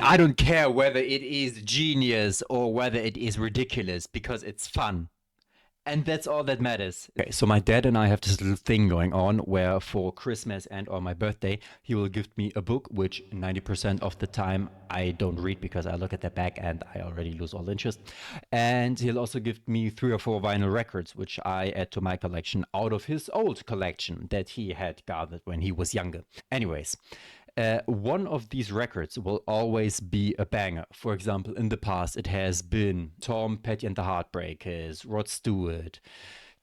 I don't care whether it is genius or whether it is ridiculous because it's fun. And that's all that matters. Okay, so my dad and I have this little thing going on where for Christmas and or my birthday, he will gift me a book, which 90% of the time I don't read because I look at the back and I already lose all interest. And he'll also gift me 3 or 4 vinyl records, which I add to my collection out of his old collection that he had gathered when he was younger. Anyways, one of these records will always be a banger. For example, in the past, it has been Tom Petty and the Heartbreakers, Rod Stewart,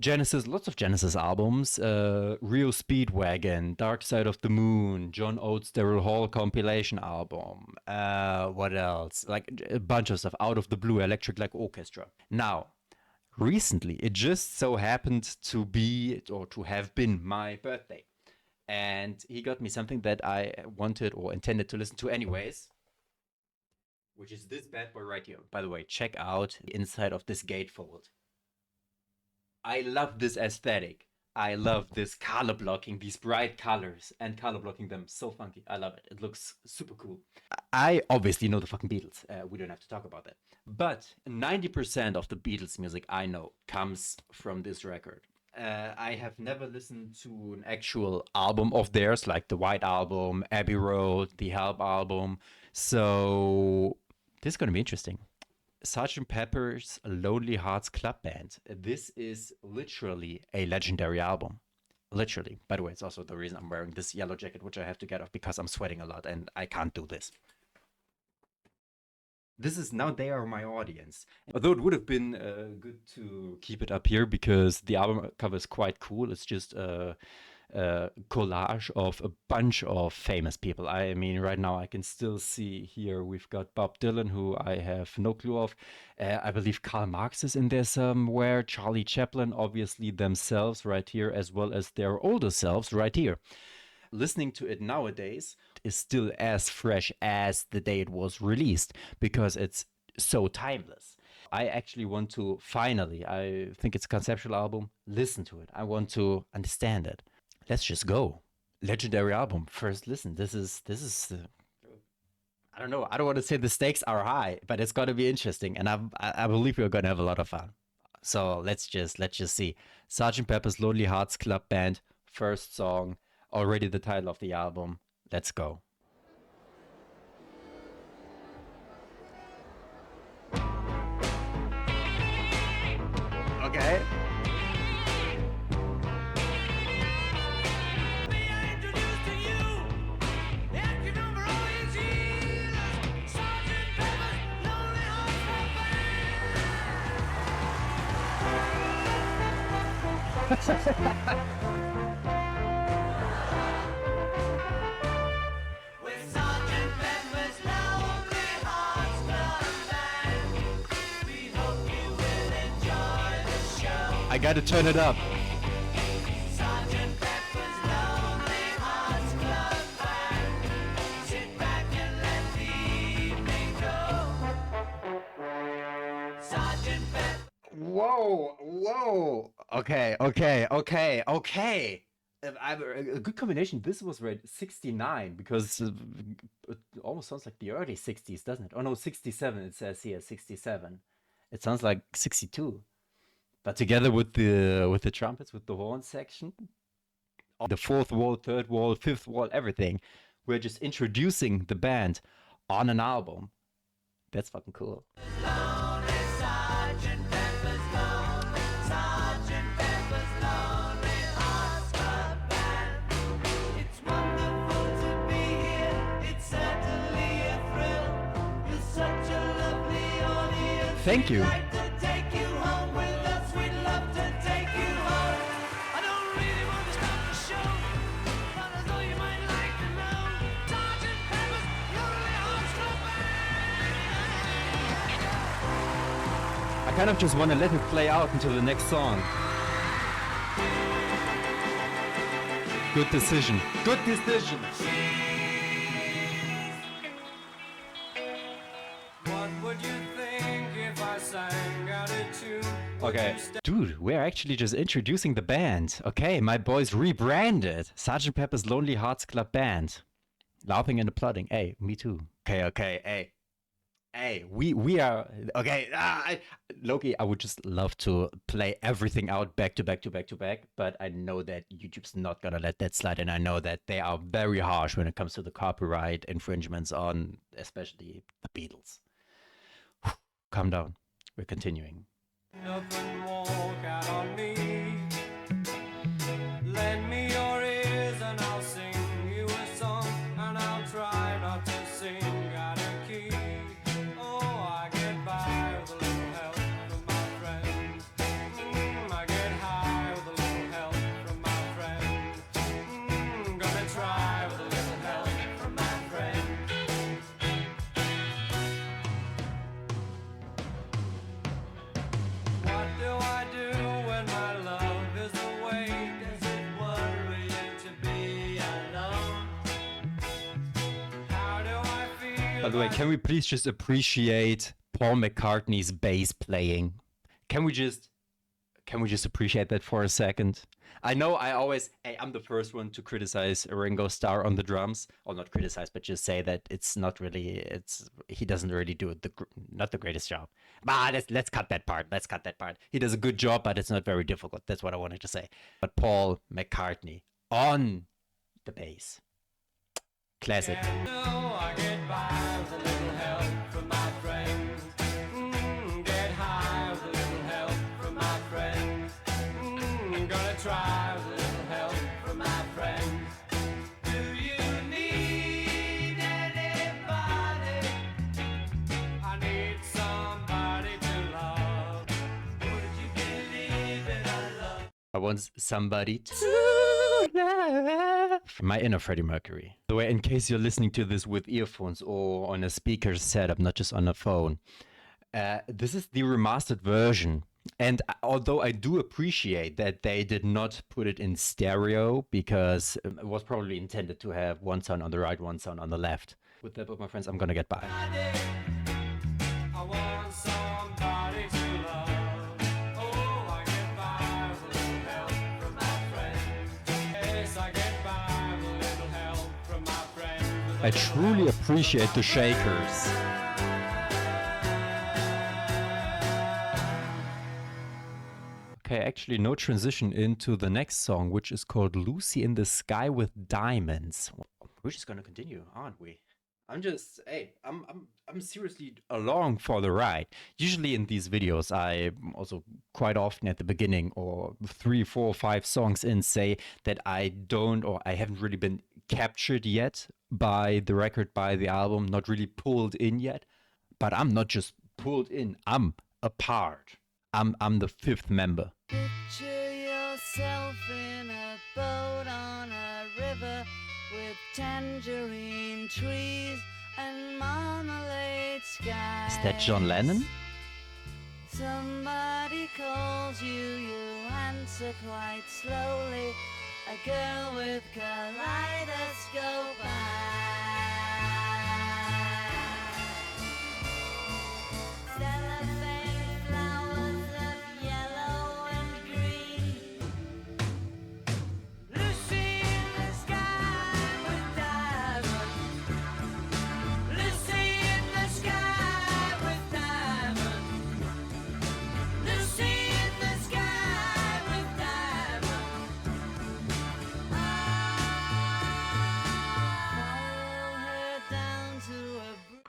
Genesis, lots of Genesis albums, Rio Speedwagon, Dark Side of the Moon, John Oates' Daryl Hall compilation album. What else? Like a bunch of stuff. Out of the Blue, Electric Light Orchestra. Now, recently, it just so happened to be or to have been my birthday. And he got me something that I wanted or intended to listen to anyways, which is this bad boy right here. By the way, check out the inside of this gatefold. I love this aesthetic. I love this color blocking, these bright colors, and color blocking them so funky. I love it. It looks super cool. I obviously know the fucking Beatles. We don't have to talk about that. But 90% of the Beatles music I know comes from this record. I have never listened to an actual album of theirs, like the White Album, Abbey Road, the Help album. So this is going to be interesting. Sgt. Pepper's Lonely Hearts Club Band. This is literally a legendary album. Literally. By the way, it's also the reason I'm wearing this yellow jacket, which I have to get off because I'm sweating a lot and I can't do this. This is now they are my audience. Although it would have been good to keep it up here because the album cover is quite cool. It's just a collage of a bunch of famous people. I mean, right now I can still see here we've got Bob Dylan, who I have no clue of. I believe Karl Marx is in there somewhere. Charlie Chaplin, obviously themselves right here, as well as their older selves right here. Listening to it nowadays is still as fresh as the day it was released because it's so timeless. I actually want to finally, I think it's a conceptual album, listen to it. I want to understand it. Let's just go. Legendary album. First listen. This is I don't know. I don't want to say the stakes are high, but it's going to be interesting and I believe we're going to have a lot of fun. So let's just see. Sgt. Pepper's Lonely Hearts Club Band, first song, already the title of the album. Let's go. Okay. I gotta turn it up. Whoa. Okay. A good combination. This was rated 69 because it almost sounds like the early 60s, doesn't it? Oh no, 67. It says here 67. It sounds like 62. But together with the trumpets, with the horn section, the fourth wall, third wall, fifth wall, everything, we're just introducing the band on an album. That's fucking cool. Thank you. I kind of just want to let it play out until the next song. Good decision. Good decision. Okay. Dude, we're actually just introducing the band. Okay, my boys rebranded. Sgt. Pepper's Lonely Hearts Club Band. Laughing and applauding. Hey, me too. Okay. Hey, we are okay. Loki, I would just love to play everything out back to back to back to back, but I know that YouTube's not gonna let that slide, and I know that they are very harsh when it comes to the copyright infringements on, especially the Beatles. Calm down. We're continuing. Nothing won't out on me. Lend me your ears and I'll sing you a song, and I'll try not to sing out of key. Oh, I get by with a little help from my friends. I get high with a little help from my friends. Gonna try with a little help from my friends. What do I do when my love is away? Does it worry you to be alone? How do I feel? By the way, can we please just appreciate Paul McCartney's bass playing? Can we just appreciate that for a second? I know I'm the first one to criticize Ringo Starr on the drums, or not criticize, but just say that he doesn't really do not the greatest job. But let's cut that part. Let's cut that part. He does a good job, but it's not very difficult. That's what I wanted to say. But Paul McCartney on the bass, classic. I get by with a little help from my friends. Get high with a little help from my friends. Gonna try with a little help from my friends. Do you need anybody? I need somebody to love. Would you believe in a love? I want somebody to love. My inner Freddie Mercury. By the way, in case you're listening to this with earphones or on a speaker setup, not just on a phone, this is the remastered version. And although I do appreciate that they did not put it in stereo, because it was probably intended to have one sound on the right, one sound on the left. With that, my friends, I'm gonna get by. I want somebody to love. Oh, I get by with a little help from my friends. Yes, I get by with a little help from my friends. I truly appreciate the shakers. Okay, actually no transition into the next song, which is called Lucy in the Sky with Diamonds. We're just gonna continue, aren't we? I'm seriously along for the ride. Usually in these videos, I also quite often at the beginning or 3, 4, 5 songs in say that I haven't really been captured yet by the record, by the album, not really pulled in yet. But I'm not just pulled in, I'm a part. I'm the 5th member. Picture yourself in a boat on a river with tangerine trees and marmalade skies. Is that John Lennon? Somebody calls you, you answer quite slowly. A girl with kaleidoscope eyes. Cellophane flowers of yellow and green. Lucy in the sky with diamonds. Lucy in the sky with diamonds. Lucy in the sky with diamonds. Follow her down to a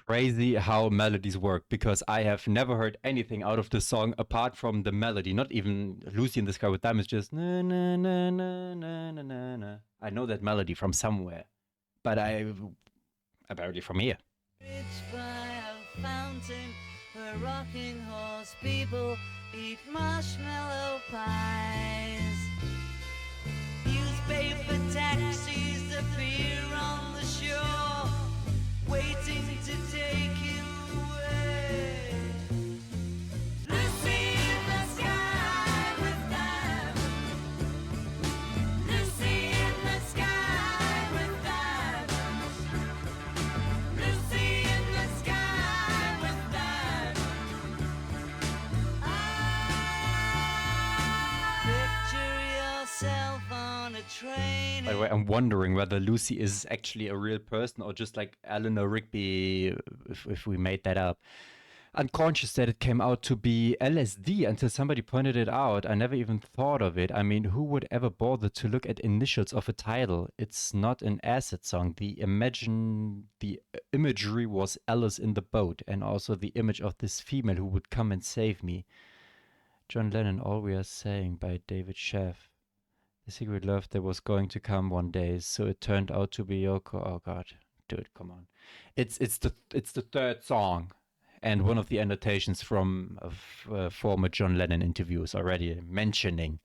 Crazy how melodies work, because I have never heard anything out of the song apart from the melody. Not even Lucy in the Sky with Diamonds, just na na na na na na na na. I know that melody from somewhere, but apparently from here. bridge by a fountain where rocking horse people eat marshmallow pies. Newspaper taxis appear on the shore, waiting to take you away. Lucy in the sky with diamonds. Lucy in the sky with diamonds. Lucy in the sky with diamonds. Picture yourself on a train By the way, I'm wondering whether Lucy is actually a real person or just like Eleanor Rigby, if we made that up. Unconscious that it came out to be LSD until somebody pointed it out. I never even thought of it. I mean, who would ever bother to look at initials of a title? It's not an acid song. The imagery was Alice in the boat, and also the image of this female who would come and save me. John Lennon, All We Are Saying by David Sheff. The secret love that was going to come one day, so it turned out to be Yoko. Oh God, dude, come on! It's the third song, and one of the annotations from former John Lennon interviews already mentioning.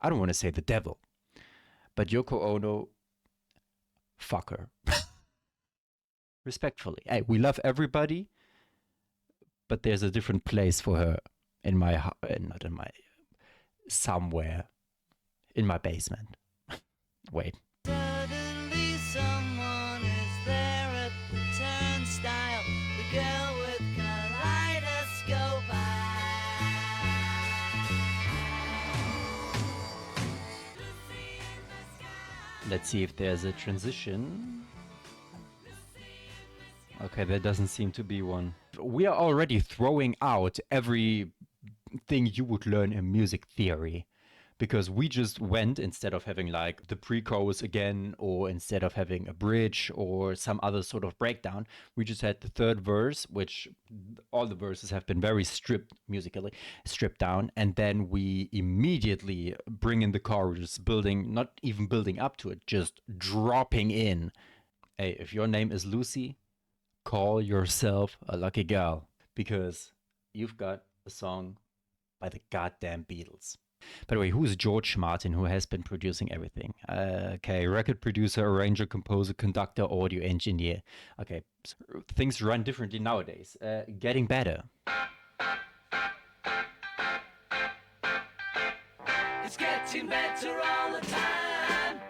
I don't want to say the devil, but Yoko Ono, fuck her. Respectfully, hey, we love everybody, but there's a different place for her in my not in my somewhere. In my basement. Wait. Suddenly someone is there at the turnstile. The girl with kaleidoscope Let's see if there's a transition. Okay, there doesn't seem to be one. We are already throwing out everything you would learn in music theory. Because we just went, instead of having like the pre-chorus again, or instead of having a bridge or some other sort of breakdown, we just had the third verse, which all the verses have been very musically stripped down. And then we immediately bring in the chorus, not even building up to it, just dropping in. Hey, if your name is Lucy, call yourself a lucky girl, because you've got a song by the goddamn Beatles. By the way, who is George Martin, who has been producing everything? Okay, record producer, arranger, composer, conductor, audio engineer. Okay, so things run differently nowadays. Getting better. It's getting better all the time.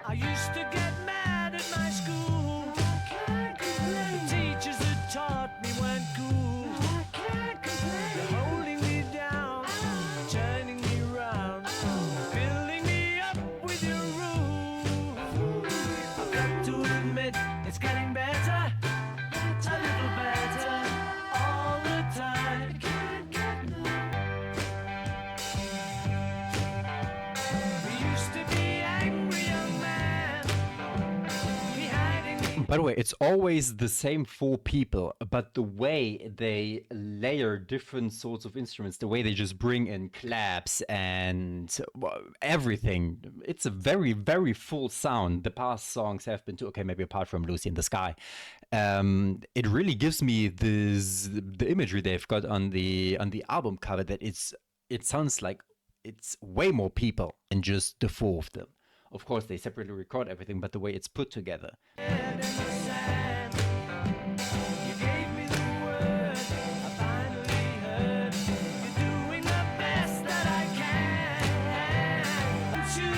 I used to get mad at my school. The teachers that taught me weren't cool. They're holding me down, turning me round, filling me up with your rules. I've got to admit, it's getting better, a little better all the time. We used to be angry young men. We hiding By the way, it's always the same four people, but the way they layer different sorts of instruments, the way they just bring in claps and everything, it's a very, very full sound. The past songs have been too, okay, maybe apart from Lucy in the Sky. It really gives me the imagery they've got on the album cover that it sounds like it's way more people than just the four of them. Of course, they separately record everything, but the way it's put together. head in the sand. You gave me the word, I finally heard. You're doing the best that I can. To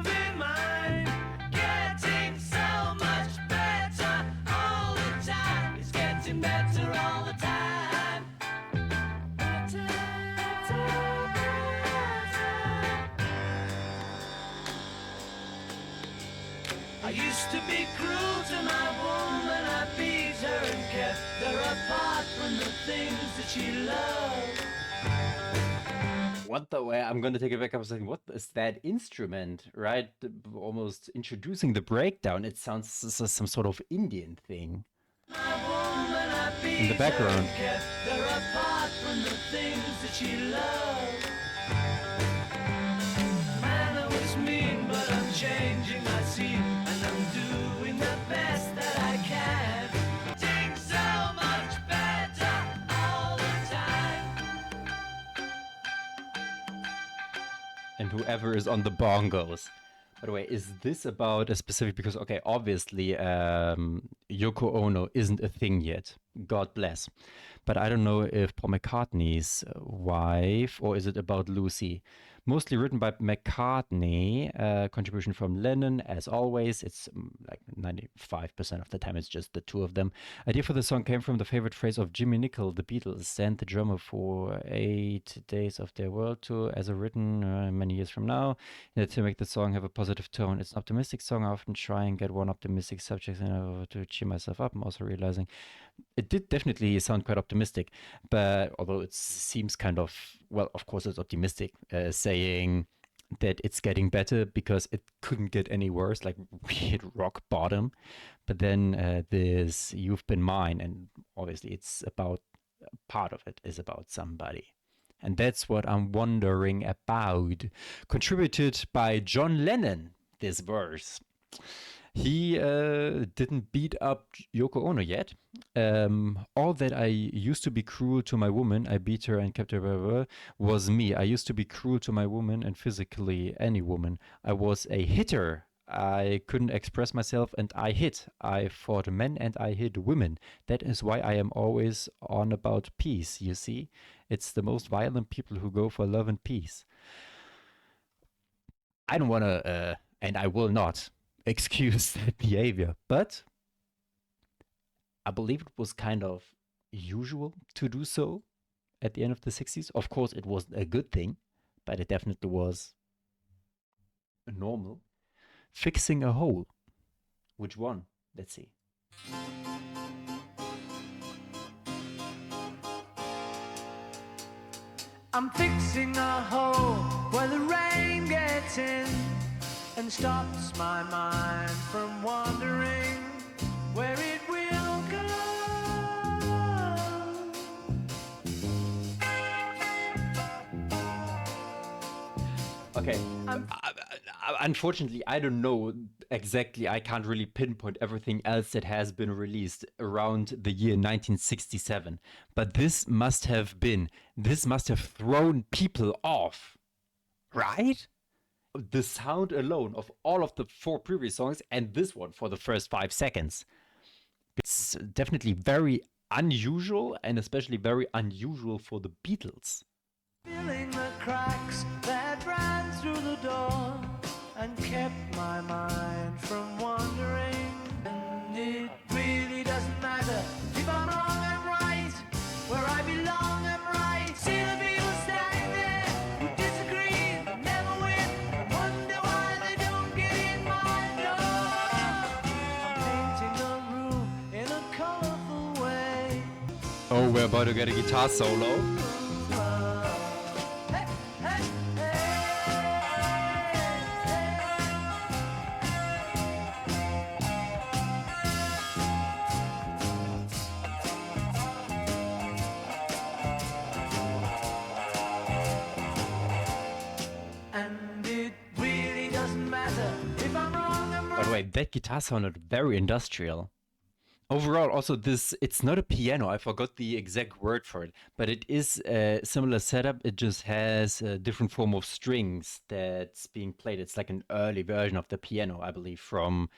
be mine, getting so much better all the time. It's getting better all the time. Better, better, better. I used to be cruel to my woman, I beat her and kept her apart from the things that she loved. What the way? I'm gonna take it back. I was like, what is that instrument? Right? Almost introducing the breakdown. It sounds some sort of Indian thing. My woman, I beat In the background. her and kept her apart from the things that she loved. Man, I was mean, but I'm changing my scene, and I'm doing the best that I can. Getting so much better all the time. And whoever is on the bongos. By the way, is this about a specific? Because okay, obviously, Yoko Ono isn't a thing yet. God bless. But I don't know if Paul McCartney's wife or is it about Lucy? Mostly written by McCartney, contribution from Lennon, as always. It's like 95% of the time it's just the two of them. Idea for the song came from the favorite phrase of Jimmy Nicol, the Beatles, sent the drummer for 8 days of their world tour as a written many years from now. To make the song have a positive tone. It's an optimistic song. I often try and get one optimistic subject to cheer myself up. I'm also realizing it did definitely sound quite optimistic, but although it seems kind of, well, of course it's optimistic, saying that it's getting better because it couldn't get any worse, like we hit rock bottom. But then this You've Been Mine, and obviously it's about, part of it is about somebody. And that's what I'm wondering about. Contributed by John Lennon, this verse. He didn't beat up Yoko Ono yet. All that I used to be cruel to my woman, I beat her and kept her, blah, blah, blah, was me. I used to be cruel to my woman and physically any woman. I was a hitter. I couldn't express myself and I hit. I fought men and I hit women. That is why I am always on about peace, you see? It's the most violent people who go for love and peace. I don't want to, and I will not excuse that behavior, but I believe it was kind of usual to do so at the end of the 60s. Of course, it wasn't a good thing, but it definitely was normal. Fixing a hole. Which one? Let's see. I'm fixing a hole where the rain gets in and stops my mind from wandering where it will go. Okay. Unfortunately, I don't know exactly. I can't really pinpoint everything else that has been released around the year 1967. But this must have thrown people off, right? The sound alone of all of the 4 previous songs and this one for the first 5 seconds. It's definitely very unusual and especially very unusual for the Beatles. Filling the cracks that ran through the door and kept my mind from wandering. And it really doesn't matter if I'm wrong, I'm right. Where I belong, I'm right. See the people standing there who disagree, never win. Wonder why they don't get in my door. I'm painting a room in a colorful way. Oh, we're about to get a guitar solo. By the way, that guitar sounded very industrial. Overall, also it's not a piano. I forgot the exact word for it, but it is a similar setup. It just has a different form of strings that's being played. It's like an early version of the piano, I believe, from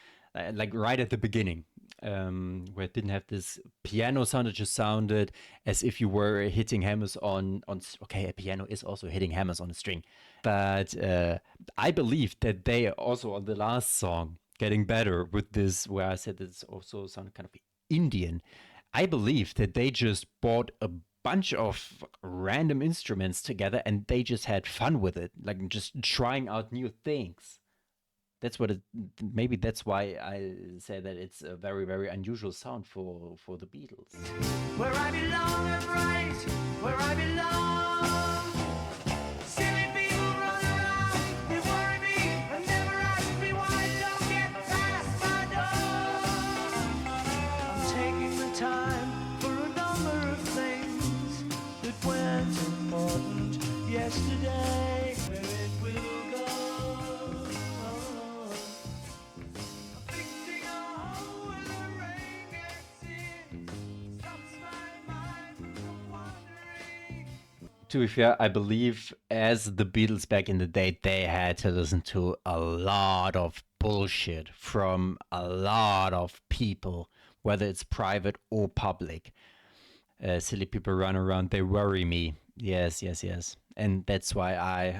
like right at the beginning, where it didn't have this piano sound. It just sounded as if you were hitting hammers on. Okay, a piano is also hitting hammers on a string, but I believe that they also on the last song getting better with this, where I said this also sounded kind of Indian. I believe that they just bought a bunch of random instruments together and they just had fun with it, like just trying out new things. That's what maybe that's why I say that it's a very, very unusual sound for the Beatles. Where I belong, I'm right. Where I belong. Silly people run around, they worry me and never ask me why I don't get past my door. I'm taking the time for a number of things that weren't important yesterday. Where it will go. I'm fixing a hole where the rain gets in, stops my mind from wandering. To be fair, I believe as the Beatles back in the day, they had to listen to a lot of bullshit from a lot of people whether it's private or public. Silly people run around, they worry me. Yes, yes, yes. And that's why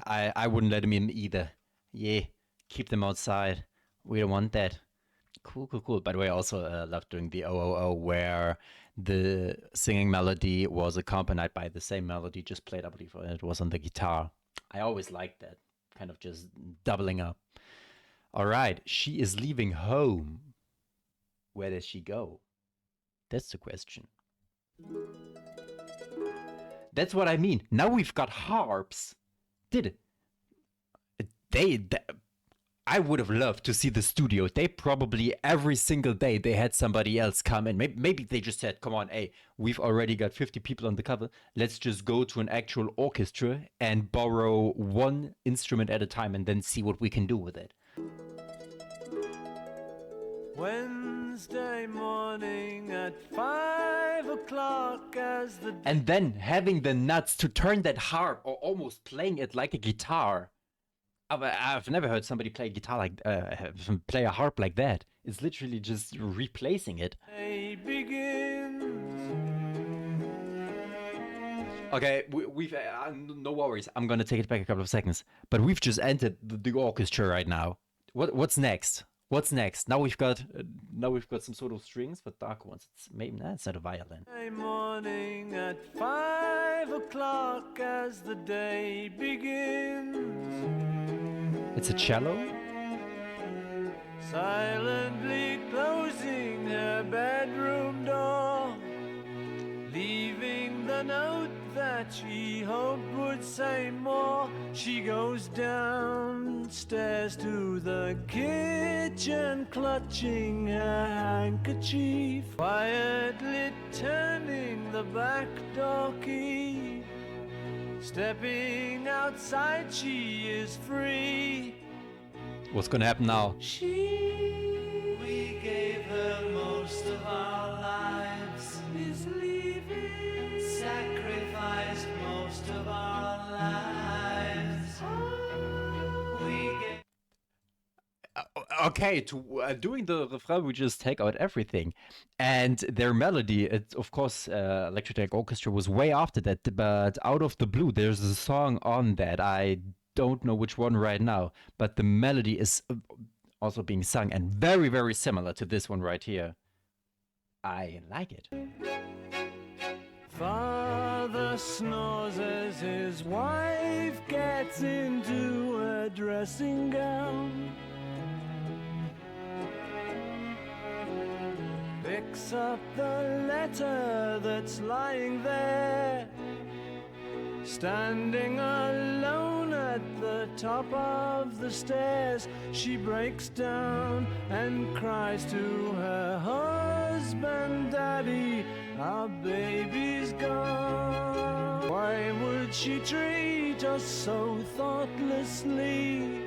I wouldn't let them in either. Yeah, keep them outside. We don't want that. Cool, cool, cool. By the way, I also love doing the OOO where the singing melody was accompanied by the same melody, just played, I believe, it was on the guitar. I always liked that, kind of just doubling up. All right, she is leaving home. Where does she go? That's the question. That's what I mean. Now we've got harps. I would have loved to see the studio. They probably every single day they had somebody else come in. Maybe they just said, come on, hey, we've already got 50 people on the cover. Let's just go to an actual orchestra and borrow one instrument at a time and then see what we can do with it. Wednesday morning at 5 o'clock as the And then having the nuts to turn that harp or almost playing it like a guitar. I've never heard somebody play a guitar like play a harp like that. It's literally just replacing it. day begins. Okay, we've no worries. I'm gonna take it back a couple of seconds. But we've just entered the orchestra right now. What's next? What's next? Now we've got some sort of strings, but dark ones. It's maybe it's not a violin. Wednesday morning at 5 o'clock as the day begins. It's a cello. Silently closing her bedroom door, leaving the note that she hoped would say more. She goes downstairs to the kitchen, clutching her handkerchief, quietly turning the back door key. Stepping outside, she is free. What's gonna happen now? We gave her most of our lives, is leaving. Sacrificed most of our lives. We gave Okay, to doing the refrain, we just take out everything, and their melody. It, of course, Electric Light Orchestra was way after that, but out of the blue, there's a song on that. I don't know which one right now, but the melody is also being sung and very, very similar to this one right here. I like it. Father snores as his wife gets into a dressing gown. Picks up the letter that's lying there, standing alone at the top of the stairs. She breaks down and cries to her husband, Daddy, our baby's gone. Why would she treat us so thoughtlessly?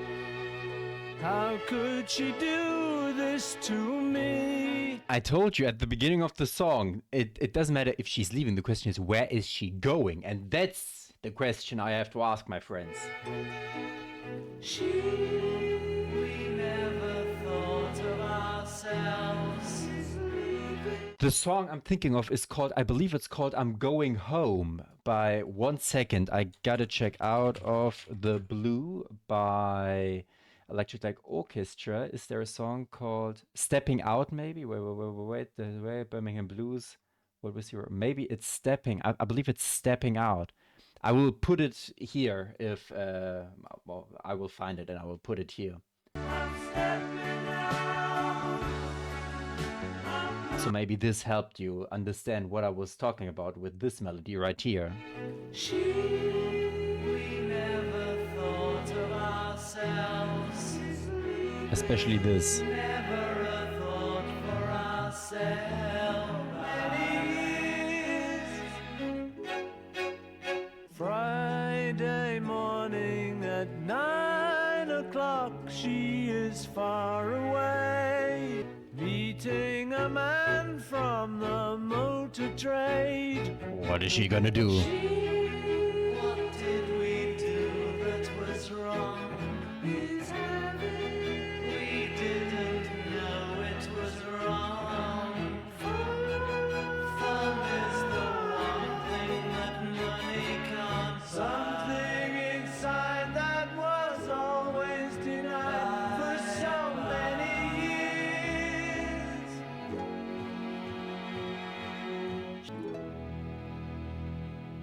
How could she do this to me? I told you at the beginning of the song, it doesn't matter if she's leaving. The question is, where is she going? And that's the question I have to ask, my friends. We never thought of ourselves. The song I'm thinking of is called, I believe it's called I'm Going Home by 1 Second. I gotta check Out of the Blue by Electric Light Orchestra. Is there a song called Stepping Out maybe? Wait, the way Birmingham Blues. What was your, maybe it's Stepping, I believe it's Stepping Out. I will put it here if, well, I will find it and I will put it here. So maybe this helped you understand what I was talking about with this melody right here. We never thought of ourselves. Especially this. Never a thought for ourselves. Friday morning at 9 o'clock, she is far away, meeting a man from the motor trade. What is she gonna do? What did we do that was wrong? We didn't know it was wrong.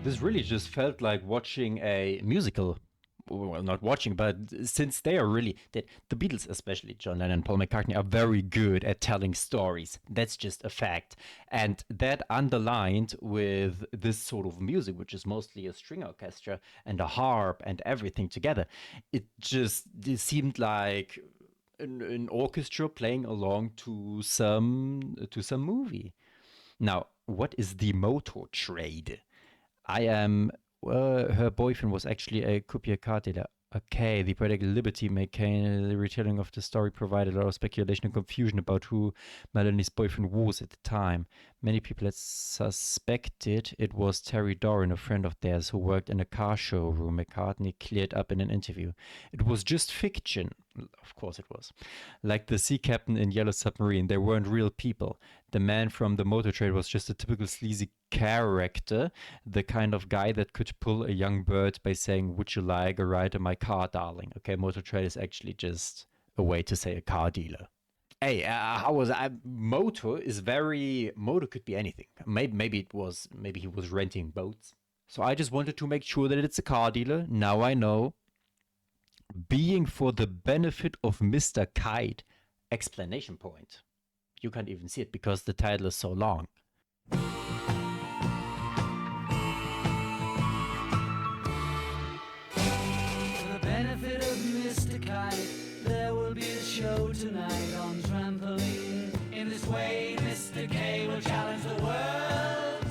This really just felt like watching a musical. Well, not watching, but since they are really the Beatles, especially John Lennon and Paul McCartney, are very good at telling stories. That's just a fact, and that underlined with this sort of music, which is mostly a string orchestra and a harp and everything together. It seemed like an orchestra playing along to some movie. Now, what is the motor trade? I am. Her boyfriend was actually a courier car dealer. Okay, the poetic liberty making the retelling of the story provided a lot of speculation and confusion about who Melanie's boyfriend was at the time. Many people had suspected it was Terry Doran, a friend of theirs who worked in a car showroom. McCartney cleared up in an interview. It was just fiction. Of course it was. Like the sea captain in Yellow Submarine, they weren't real people. The man from the motor trade was just a typical sleazy character, the kind of guy that could pull a young bird by saying, "Would you like a ride in my car, darling?" Okay, motor trade is actually just a way to say a car dealer. Hey, how was I? Motor could be anything. Maybe he was renting boats. So I just wanted to make sure that it's a car dealer. Now I know. Being for the benefit of Mr. Kite! Explanation point. You can't even see it because the title is so long. For the benefit of Mr. Kite, there will be a show tonight on trampoline. In this way, Mr. K will challenge the world.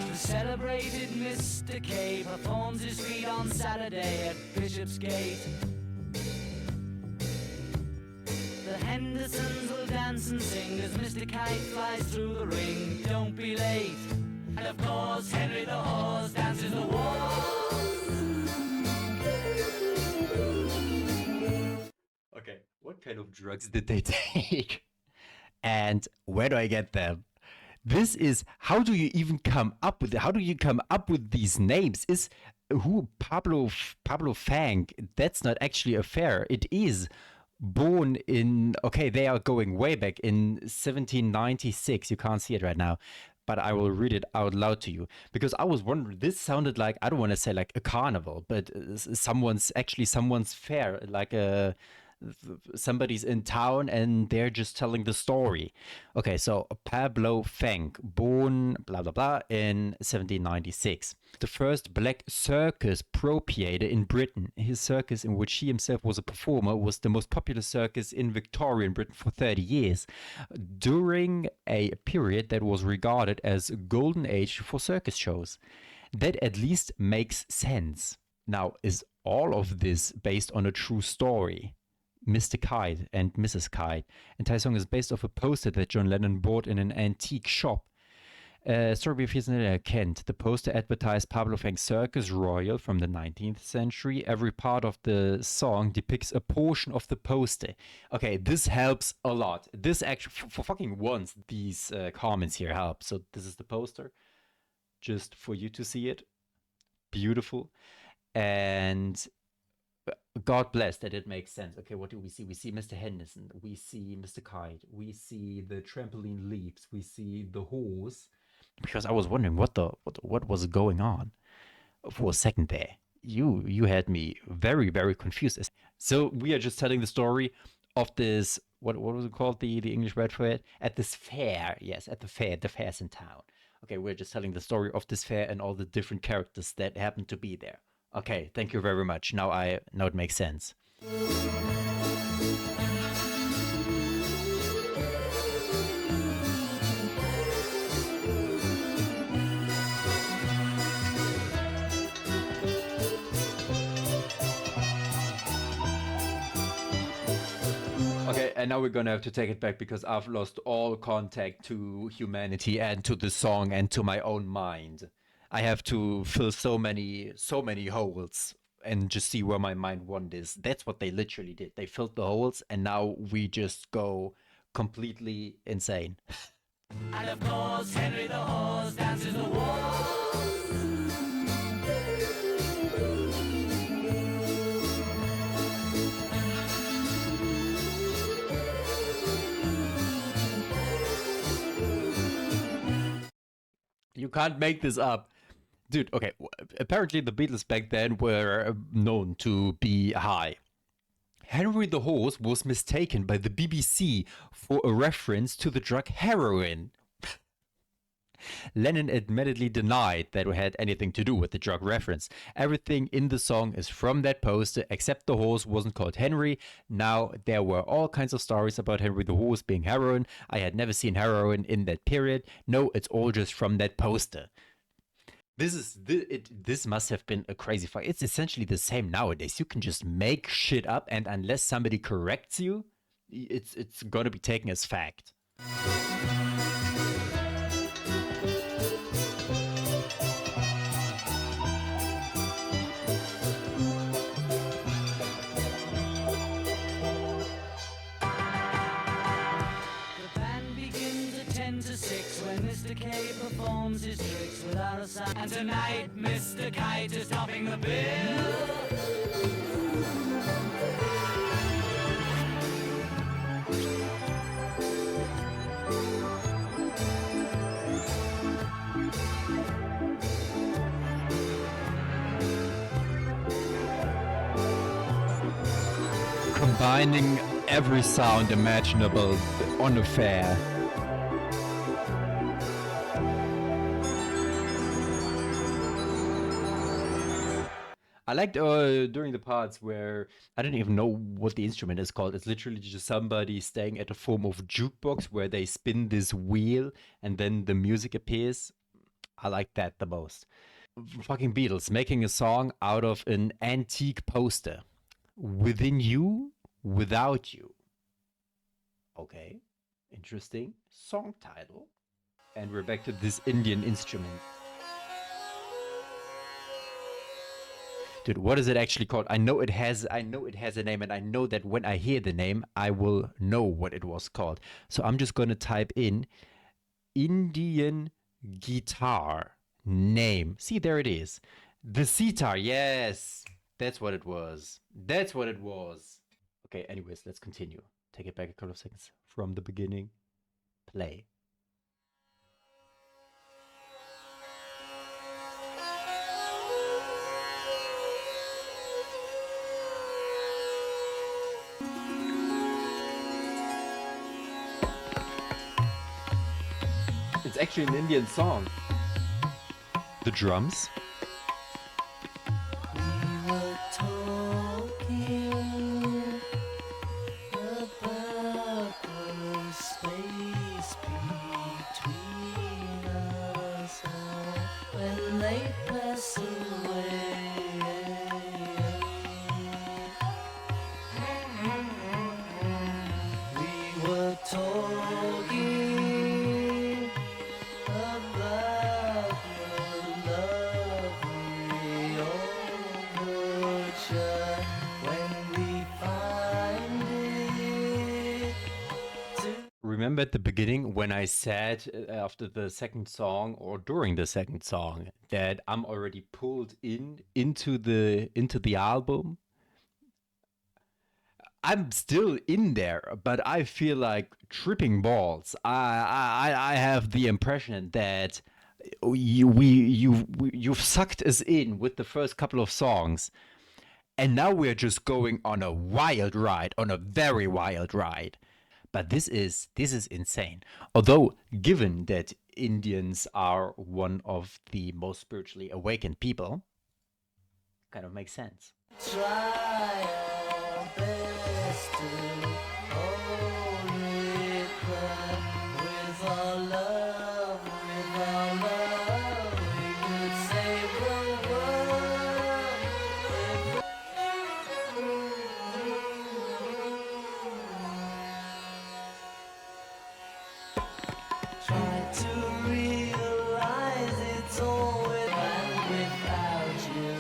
The celebrated Mr. K performs his feat on Saturday at Bishopsgate. The Hendersons will dance and sing as Mr. Kite flies through the ring. Don't be late. And of course, Henry the Horse dances the waltz. Okay, what kind of drugs did they take? And where do I get them? This is how do you even come up with it? How do you come up with these names? Is who Pablo Fang? That's not actually a fair. It is born in, okay, they are going way back in 1796. You can't see it right now, but I will read it out loud to you because I was wondering, this sounded like, I don't want to say like a carnival, but someone's fair, like somebody's in town and they're just telling the story. Okay, so Pablo Fang, born blah blah blah in 1796. The first black circus proprietor in Britain. His circus, in which he himself was a performer, was the most popular circus in Victorian Britain for 30 years, during a period that was regarded as a golden age for circus shows. That at least makes sense. Now, is all of this based on a true story? Mr. Kite and Mrs. Kite. Entire song is based off a poster that John Lennon bought in an antique shop. Story of Kent. The poster advertised Pablo Fang's Circus Royal from the 19th century. Every part of the song depicts a portion of the poster. Okay, this helps a lot. This actually, for fucking once, these comments here help. So this is the poster, just for you to see it. Beautiful. And God bless that it makes sense. Okay, what do we see? We see Mr. Henderson. We see Mr. Kite. We see the trampoline leaps. We see the horse. Because I was wondering what was going on for a second there. You had me very, very confused. So we are just telling the story of this, what was it called, the English word for it? At this fair. Yes, at the fair's in town. Okay, we're just telling the story of this fair and all the different characters that happen to be there. Okay, thank you very much. Now it makes sense. Okay, and now we're gonna have to take it back because I've lost all contact to humanity and to the song and to my own mind. I have to fill so many holes and just see where my mind wanders. That's what they literally did. They filled the holes and now we just go completely insane. And of course, Henry the Horse dances the waltz. You can't make this up. Dude, okay, apparently the Beatles back then were known to be high. Henry the Horse was mistaken by the BBC for a reference to the drug heroin. Lennon admittedly denied that it had anything to do with the drug reference. Everything in the song is from that poster, except the horse wasn't called Henry. Now, there were all kinds of stories about Henry the Horse being heroin. I had never seen heroin in that period. No, it's all just from that poster. This must have been a crazy fight. It's essentially the same nowadays. You can just make shit up, and unless somebody corrects you, it's gonna be taken as fact. The band begins at 10 to 6 when Mr. K performs his tricks without a sound. And tonight, Mr. Kite is topping the bill. Combining every sound imaginable on a fair. I liked during the parts where I don't even know what the instrument is called. It's literally just somebody staying at a form of jukebox where they spin this wheel and then the music appears. I like that the most. Fucking Beatles making a song out of an antique poster. Within you, without you. Okay, interesting song title. And we're back to this Indian instrument. Dude, what is it actually called? I know it has a name, and I know that when I hear the name, I will know what it was called. So I'm just gonna type in Indian guitar name. See, there it is. The sitar, yes. That's what it was. That's what it was. Okay, anyways, let's continue. Take it back a couple of seconds from the beginning. Play. It's actually an Indian song. The drums. We were talking about the space between us when they pass away. We were talking about the lovely overture when we find it to Remember at the beginning when I said after the second song or during the second song that I'm already pulled into the album? I'm still in there, but I feel like tripping balls. I have the impression that you've sucked us in with the first couple of songs, and now we're just going on a wild ride, on a very wild ride. But this is insane. Although, given that Indians are one of the most spiritually awakened people, kind of makes sense. try our best to hold it back with our love, we could save the world. Try to realize it's all with and without you.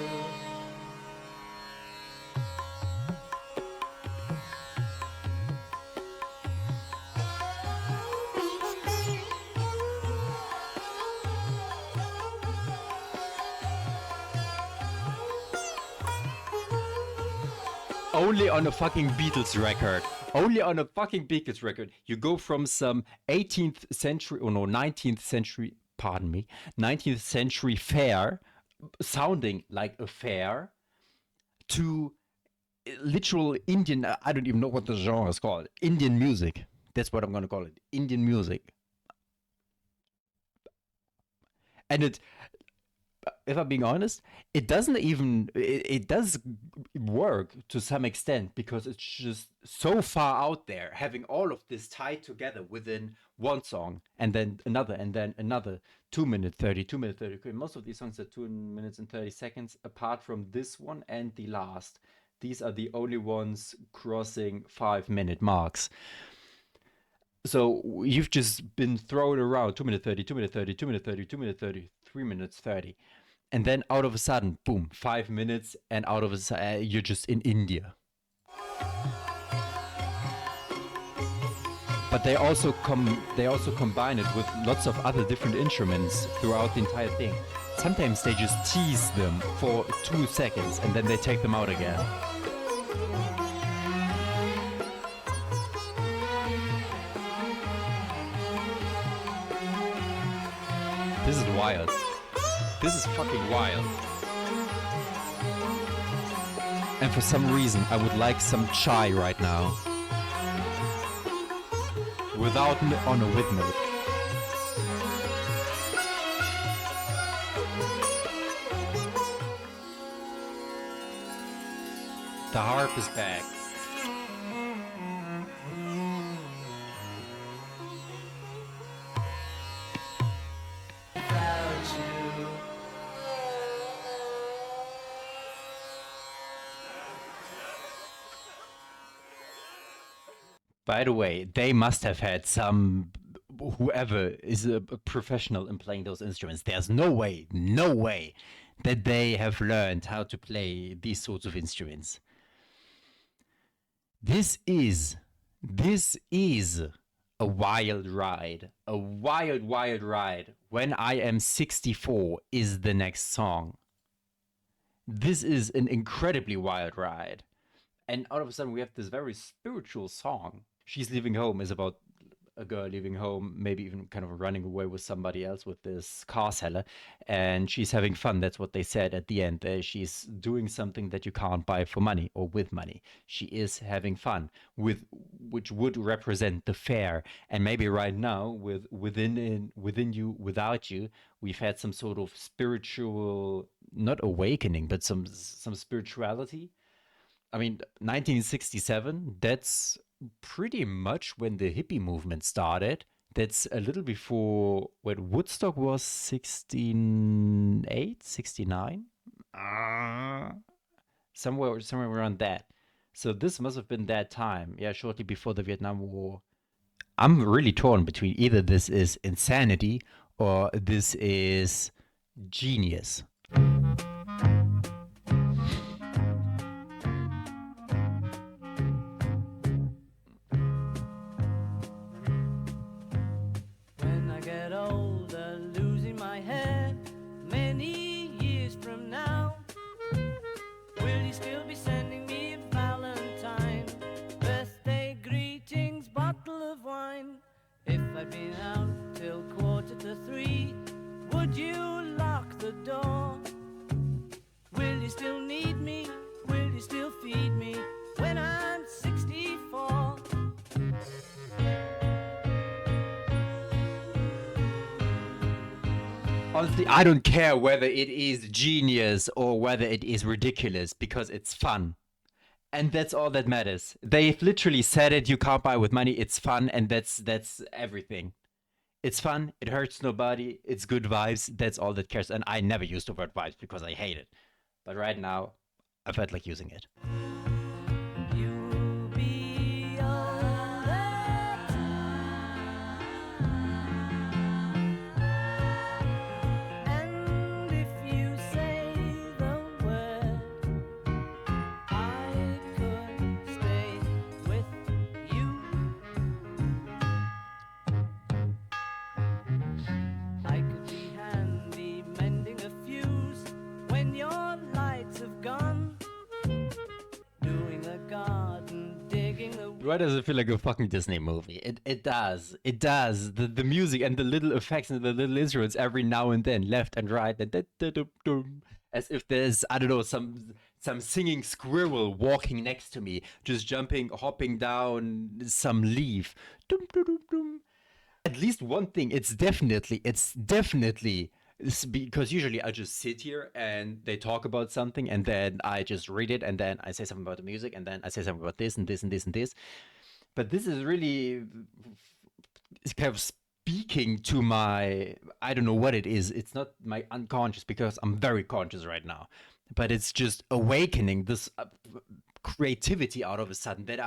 Only on a fucking Beatles record. Only on a fucking Beatles record. You go from some 18th century, or no, 19th century pardon me, 19th century fair, sounding like a fair, to literal Indian, I don't even know what the genre is called, Indian music. That's what I'm going to call it, Indian music. And it, if I'm being honest, it doesn't even, it does work to some extent because it's just so far out there, having all of this tied together within one song and then another 2 minute 30, 2 minute 30. Okay, most of these songs are 2 minutes and 30 seconds, apart from this one and the last. These are the only ones crossing 5 minute marks. So you've just been thrown around 2 minute 30, 2 minute 30, 2 minute 30, 2 minute 30, 3 minutes 30. And then out of a sudden, boom, 5 minutes, and out of a sudden, you're just in India. But they also combine it with lots of other different instruments throughout the entire thing. Sometimes they just tease them for 2 seconds and then they take them out again. This is wild. This is fucking wild. And for some reason, I would like some chai right now. Without on a with note. The harp is back. By the way, they must have had some, whoever is a professional in playing those instruments. There's no way that they have learned how to play these sorts of instruments. This is a wild ride. A wild ride. When I Am 64 is the next song. This is an incredibly wild ride. And all of a sudden we have this very spiritual song. She's Leaving Home is about a girl leaving home, maybe even kind of running away with somebody else, with this car seller, and she's having fun. That's what they said at the end. She's doing something that you can't buy for money or with money. She is having fun, with which would represent the fair. And maybe right now, within you, without you, we've had some sort of spiritual, not awakening, but some spirituality. I mean, 1967, that's pretty much when the hippie movement started. That's a little before when Woodstock was 68, 69? Somewhere around that. So this must have been that time. Yeah, shortly before the Vietnam War. I'm really torn between either this is insanity or this is genius. When I get older, losing my head, many years from now, will you still be sending me a Valentine? Birthday greetings, bottle of wine. If I'd been out till 2:45, would you lock the door? Will you still need me? Will you still feed me when I'm 64? Honestly, I don't care whether it is genius or whether it is ridiculous, because it's fun. And that's all that matters. They've literally said it, you can't buy with money, it's fun, and that's everything. It's fun, it hurts nobody, it's good vibes, that's all that cares. And I never use the word vibes because I hate it. But right now, I felt like using it. You'll be alright. And if you say the word, I could stay with you. I could be handy mending a fuse when your lights have gone. why does it feel like a fucking Disney movie? It does. It does. The music and the little effects and the little instruments every now and then, left and right, and as if there's, I don't know, some singing squirrel walking next to me, just jumping, hopping down some leaf. Dum, dum, dum, dum. At least one thing, it's because usually I just sit here and they talk about something and then I just read it and then I say something about the music and then I say something about this and this and this and this. But this is really, it's kind of speaking to my, I don't know what it is. It's not my unconscious because I'm very conscious right now, but it's just awakening this creativity out of a sudden that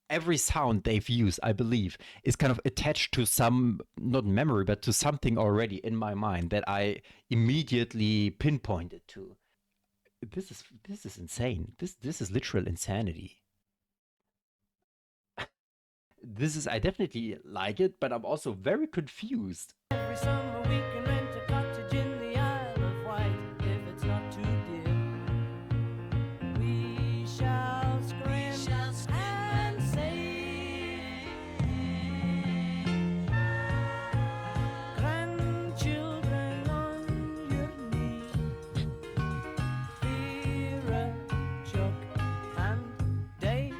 every sound they've used, I believe, is kind of attached to some, not memory, but to something already in my mind that I immediately pinpointed to. This is insane. This is literal insanity. I definitely like it, but I'm also very confused. Every summer we can rent a cottage in the Isle of Wight if it's not too dear. We shall scream and say, grandchildren on your knee, Vera, Chuck and Dave.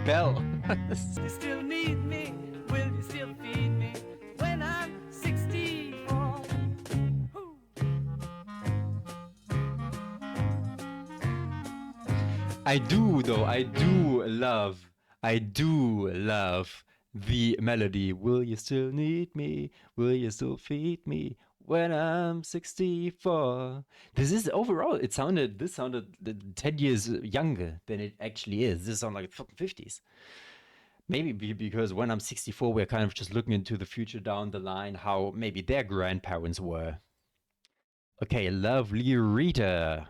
Bell. You still need me, will you still feed me when I'm 64? Hoo. I do though. I do love the melody. Will you still need me? Will you still feed me when I'm 64? This sounded 10 years younger than it actually is. This sounds like fucking 50s. Maybe because when I'm 64, we're kind of just looking into the future down the line, how maybe their grandparents were. Okay, lovely Rita.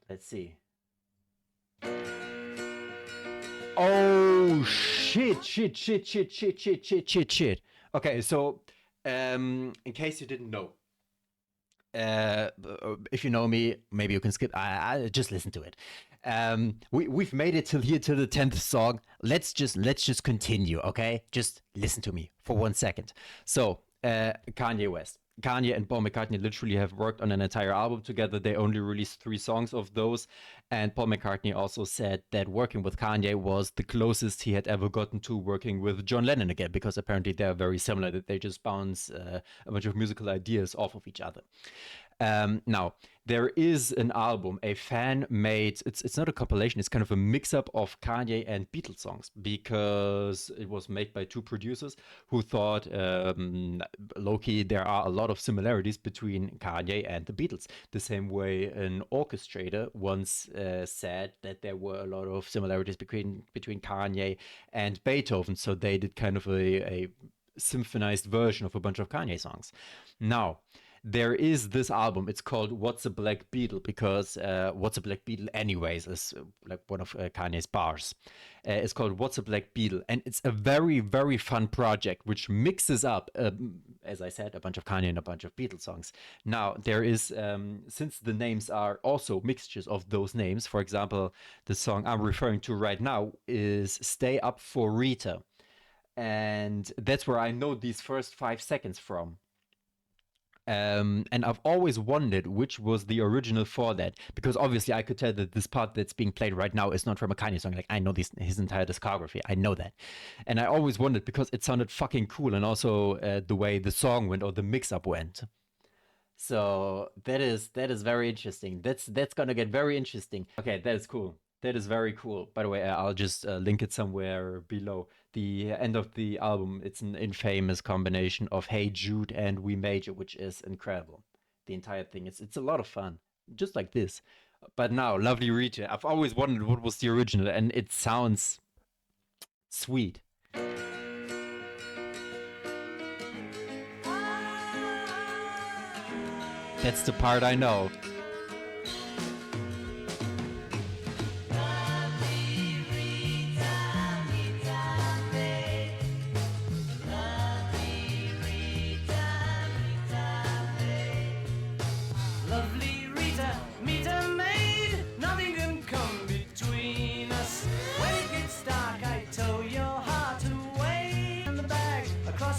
Let's see. Oh shit. Okay, so in case you didn't know, if you know me, maybe you can skip. I just listen to it. We've made it till here, till the 10th song. Let's just continue, okay? Just listen to me for 1 second. So Kanye West. Kanye and Paul McCartney literally have worked on an entire album together. They only released 3 songs of those. And Paul McCartney also said that working with Kanye was the closest he had ever gotten to working with John Lennon again, because apparently they're very similar, that they just bounce a bunch of musical ideas off of each other. Now, there is an album a fan made. It's not a compilation. It's kind of a mix-up of Kanye and Beatles songs, because it was made by 2 producers who thought, low-key, there are a lot of similarities between Kanye and the Beatles. The same way an orchestrator once said that there were a lot of similarities between Kanye and Beethoven. So they did kind of a symphonized version of a bunch of Kanye songs. Now, there is this album. It's called What's a Black Beetle, because What's a Black Beetle anyways is like one of Kanye's bars. It's called What's a Black Beetle, and it's a very, very fun project which mixes up, as I said, a bunch of Kanye and a bunch of Beatles songs. Now, there is, since the names are also mixtures of those names, for example, the song I'm referring to right now is Stay Up for Rita. And that's where I know these first 5 seconds from. And I've always wondered which was the original for that, because obviously I could tell that this part that's being played right now is not from a Kanye song. Like, I know his entire discography, I know that, and I always wondered because it sounded fucking cool, and also the way the song went or the mix-up went. So that is very interesting. That's gonna get very interesting. Okay, that is cool. That is very cool. By the way, I'll just link it somewhere below. The end of the album, it's an infamous combination of Hey Jude and We Major, which is incredible. The entire thing, it's a lot of fun, just like this. But now, Lovely Rita, I've always wondered what was the original, and it sounds sweet. That's the part I know. Lovely Rita, meet a maid, nothing can come between.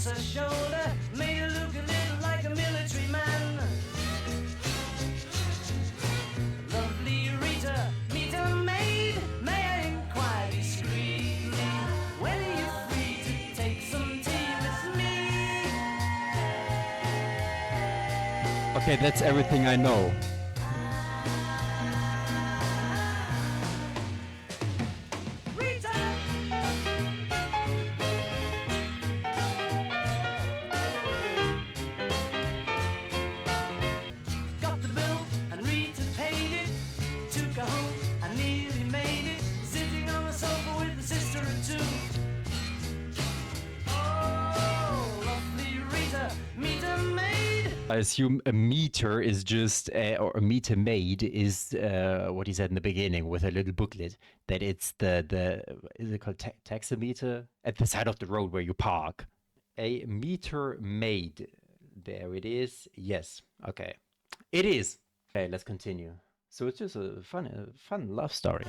across her shoulder, made her look a little like a military man. Lovely Rita, meet a maid, may I inquire discreetly, when are you free to take some tea with me? Okay, that's everything I know. Rita! Got the bill and Rita paid it. Took her home and nearly made it. Sitting on the sofa with a sister or two. Oh, lovely Rita, meet a maid. I assume a meter is just, or a meter maid is what he said in the beginning with a little booklet, that it's the is it called taximeter? At the side of the road where you park. A meter maid. There it is. Yes. Okay. It is. Okay, let's continue. So it's just a fun love story.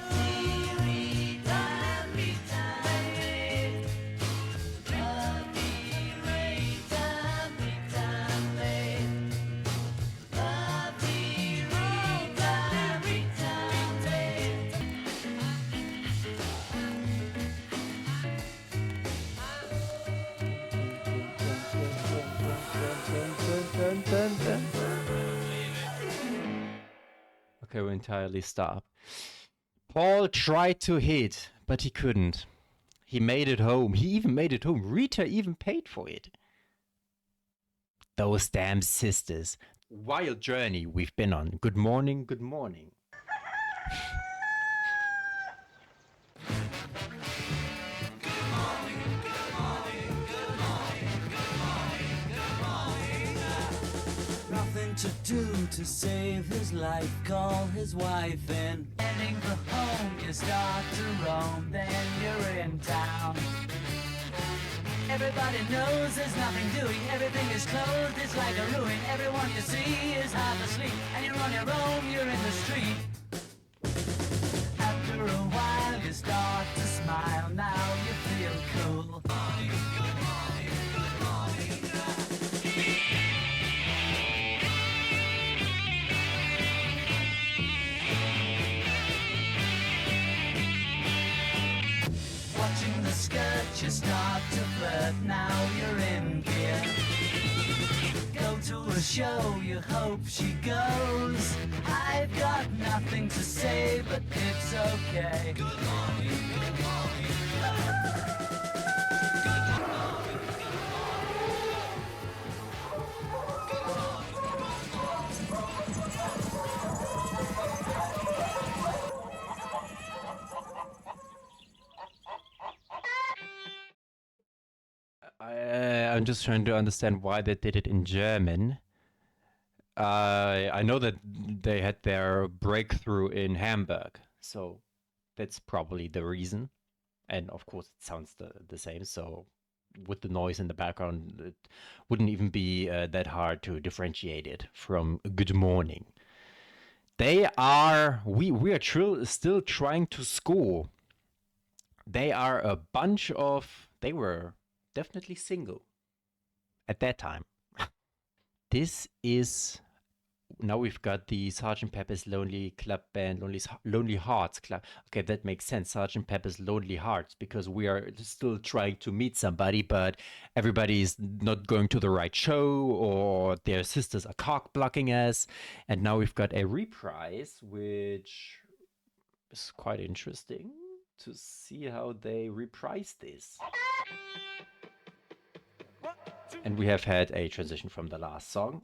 Okay, we entirely stop. Paul tried to hit, but he couldn't. He made it home. He even made it home. Rita even paid for it. Those damn sisters. Wild journey we've been on. Good morning, good morning. Nothing to do to save his life. Call his wife in. Ending the home, you start to roam. Then you're in town. Everybody knows there's nothing doing. Everything is closed, it's like a ruin. Everyone you see is half asleep. And you're on your own, you're in the street. After a while you start to smile. Now you feel cool. Watching the skirt, you start to flirt. Now you're in gear. Go to a show, you hope she goes. I've got nothing to say, but it's okay. Good morning, good morning. I'm just trying to understand why they did it in German. I know that they had their breakthrough in Hamburg, so that's probably the reason. And of course, it sounds the same, so with the noise in the background, it wouldn't even be that hard to differentiate it from good morning. We are still trying to score. They are a bunch of, they were definitely single at that time. This is, now we've got the Sgt. Pepper's Lonely Club Band, Lonely Hearts Club. Okay, that makes sense. Sgt. Pepper's Lonely Hearts, because we are still trying to meet somebody, but everybody is not going to the right show, or their sisters are cock blocking us. And now we've got a reprise, which is quite interesting to see how they reprise this. And we have had a transition from the last song.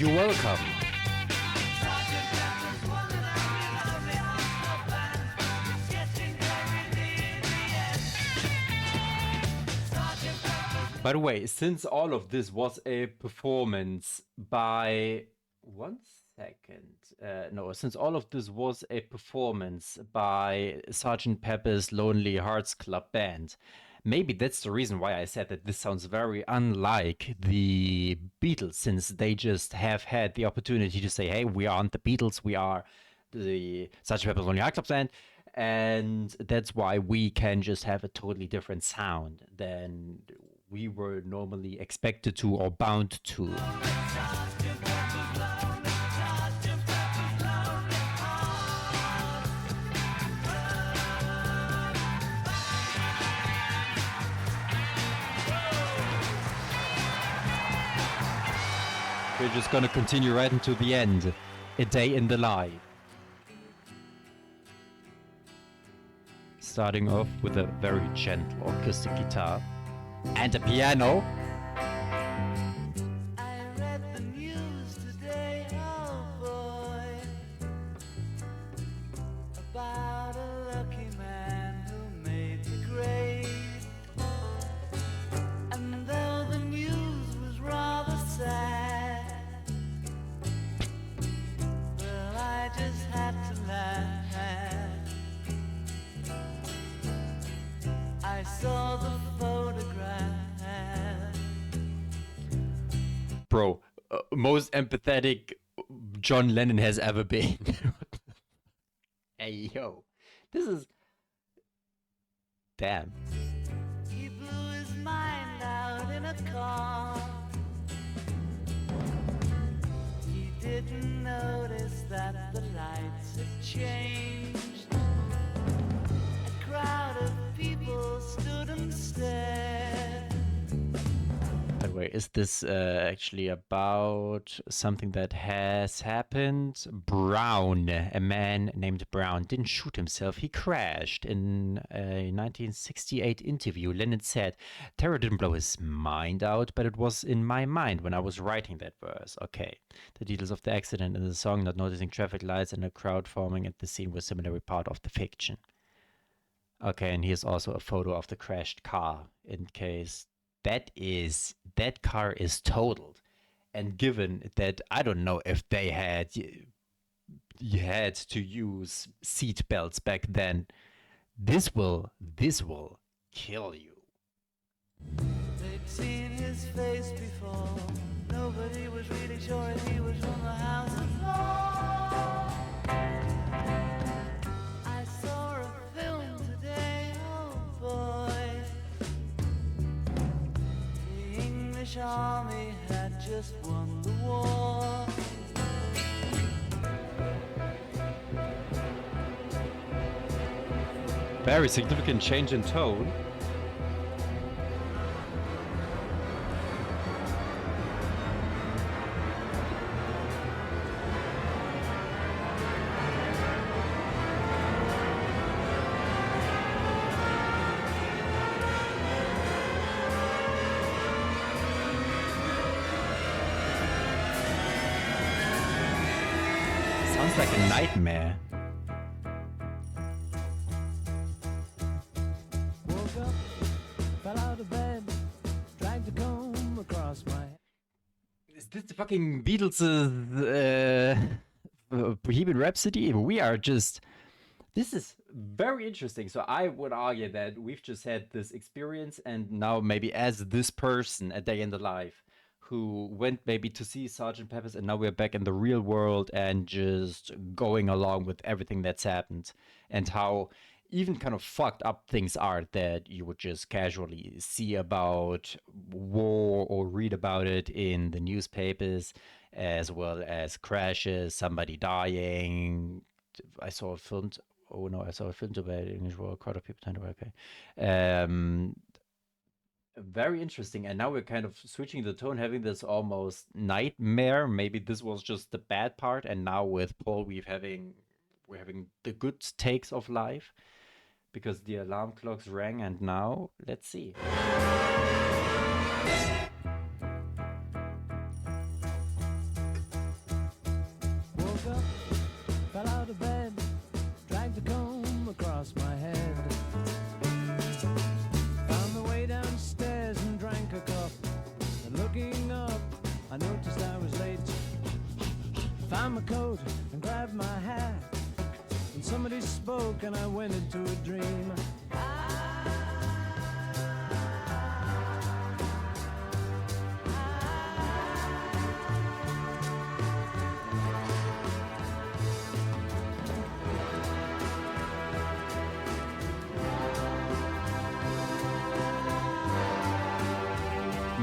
You're welcome. By the way, since all of this was a performance by... One second. No, since all of this was a performance by Sergeant Pepper's Lonely Hearts Club Band, maybe that's the reason why I said that this sounds very unlike the Beatles, since they just have had the opportunity to say, hey, we aren't the Beatles, we are the Sergeant Pepper's Lonely Hearts Club Band. And that's why we can just have a totally different sound than we were normally expected to or bound to. We're just gonna continue right into the end. A Day in the Life. Starting off with a very gentle acoustic guitar and a piano. I read the news today, oh boy, about a lucky man who made the grade. And though the news was rather sad, well, I just had to laugh. I saw the photograph. Bro, most empathetic John Lennon has ever been. Hey, yo. This is... Damn. He blew his mind out in a car. He didn't notice that the lights had changed. A crowd of people stood and stared. By the way, is this actually about something that has happened? Brown, a man named Brown, didn't shoot himself. He crashed. In a 1968 interview, Lennon said, "Terror didn't blow his mind out, but it was in my mind when I was writing that verse." Okay. The details of the accident in the song, not noticing traffic lights and a crowd forming at the scene, was similarly part of the fiction. Okay, and here's also a photo of the crashed car in case that car is totaled. And given that I don't know if they had you had to use seat belts back then, this will kill you. They'd seen his face before. Nobody was really sure if he was from the house of law. I saw a film today, oh boy. The English army had just won the war. Very significant change in tone. Sounds like a nightmare. Woke up, fell out of bed, dragged a comb across my head. Is this the fucking Beatles' Bohemian Rhapsody? We are just... This is very interesting. So I would argue that we've just had this experience, and now maybe as this person, a day in the life, who went maybe to see Sergeant Pepper's, and now we're back in the real world and just going along with everything that's happened, and how even kind of fucked up things are that you would just casually see about war or read about it in the newspapers, as well as crashes, somebody dying. I saw a film. Oh no, I saw a film about English war, crowd of people turned away. Okay. Very interesting. And now we're kind of switching the tone, having this almost nightmare. Maybe this was just the bad part, and now with Paul we're having the good takes of life, because the alarm clocks rang, and now let's see. on my coat and grabbed my hat. And somebody spoke and I went into a dream.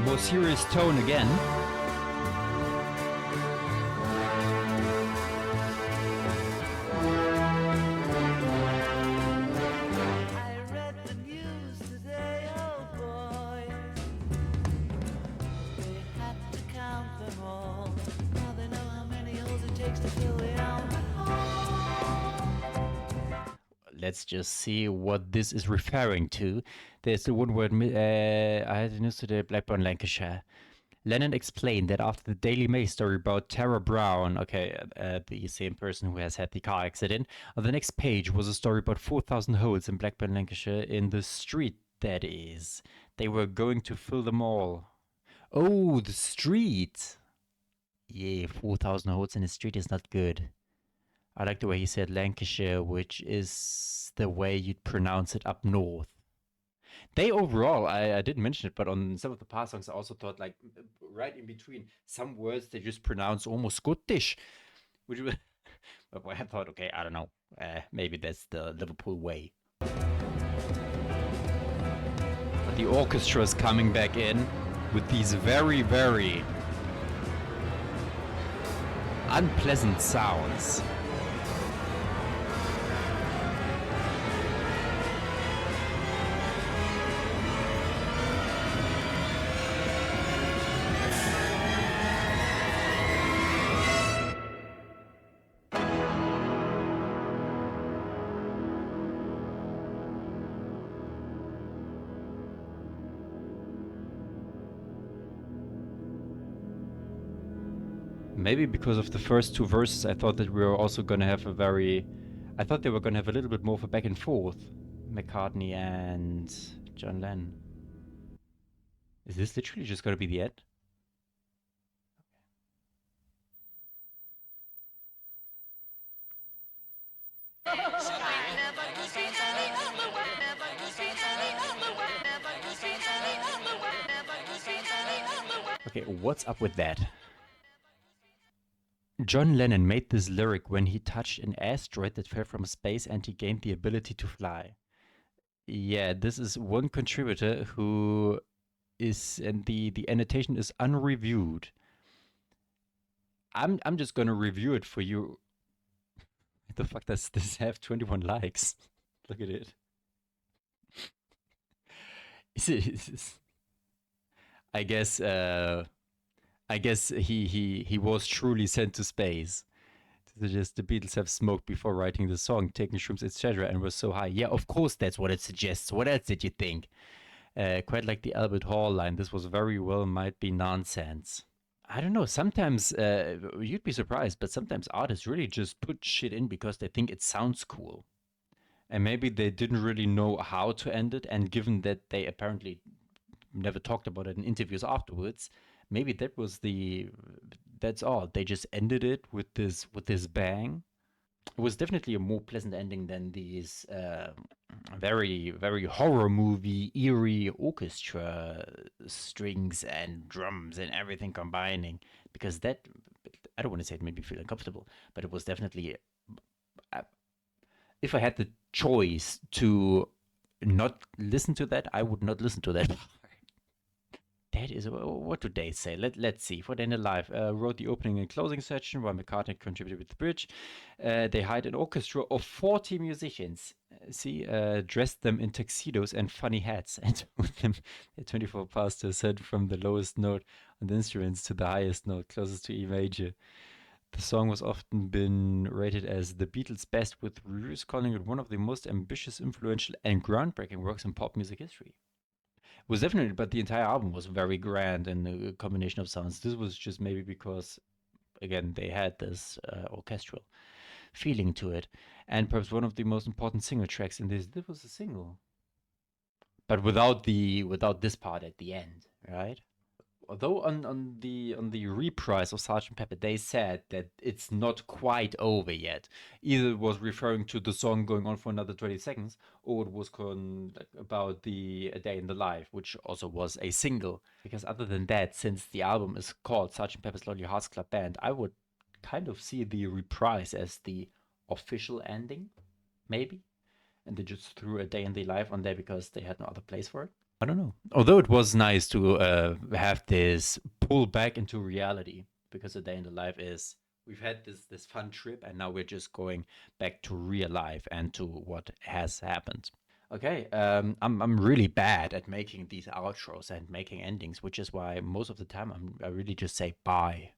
More serious tone again. I read the news today, oh boy. They had to count them all. Now they know how many holes it takes to fill the Albert Hall. Let's just see what this is referring to. There's the one word, I had the news today, Blackburn, Lancashire. Lennon explained that after the Daily Mail story about Tara Brown, the same person who has had the car accident, on the next page was a story about 4,000 holes in Blackburn, Lancashire, in the street, that is. They were going to fill them all. Oh, the street! Yeah, 4,000 holes in the street is not good. I like the way he said Lancashire, which is the way you'd pronounce it up north. They overall, I didn't mention it, but on some of the past songs, I also thought, like, right in between, some words they just pronounce almost Scottish, which was, but I thought, okay, I don't know, maybe that's the Liverpool way. But the orchestra is coming back in with these very, very unpleasant sounds. Maybe because of the first two verses, I thought that we were also gonna have I thought they were gonna have a little bit more of a back and forth, McCartney and John Lennon. Is this literally just gonna be the end? Okay, what's up with that? John Lennon made this lyric when he touched an asteroid that fell from space and he gained the ability to fly. Yeah, this is one contributor who is, and the annotation is unreviewed. I'm just gonna review it for you. What the fuck does this have 21 likes? Look at it. I guess he was truly sent to space. To suggest the Beatles have smoked before writing the song, taken shrooms, etc., and was so high. Yeah, of course that's what it suggests. What else did you think? Quite like the Albert Hall line. This was very well might be nonsense. I don't know. Sometimes you'd be surprised, but sometimes artists really just put shit in because they think it sounds cool. And maybe they didn't really know how to end it, and given that they apparently never talked about it in interviews afterwards, maybe that's all. They just ended it with this bang. It was definitely a more pleasant ending than these very, very horror movie eerie orchestra strings and drums and everything combining. Because that, I don't want to say it made me feel uncomfortable, but it was definitely, if I had the choice to not listen to that, I would not listen to that. That is, what do they say? Let's see. For Then Alive wrote the opening and closing section, while McCartney contributed with the bridge. They hired an orchestra of 40 musicians. Dressed them in tuxedos and funny hats, and with them at 24 bars to ascend from the lowest note on the instruments to the highest note, closest to E major. The song was often been rated as the Beatles' best, with reviewers calling it one of the most ambitious, influential, and groundbreaking works in pop music history. Was definitely, but the entire album was very grand and a combination of sounds. This was just maybe because, again, they had this orchestral feeling to it, and perhaps one of the most important single tracks in this. This was a single, but without this part at the end, right? Although on the reprise of Sergeant Pepper, they said that it's not quite over yet. Either it was referring to the song going on for another 20 seconds, or it was like, about the A Day in the Life, which also was a single. Because other than that, since the album is called Sergeant Pepper's Lonely Hearts Club Band, I would kind of see the reprise as the official ending, maybe. And they just threw A Day in the Life on there because they had no other place for it. I don't know. Although it was nice to have this pull back into reality, because A Day in the Life is we've had this fun trip and now we're just going back to real life and to what has happened. Okay, I'm really bad at making these outros and making endings, which is why most of the time I really just say bye.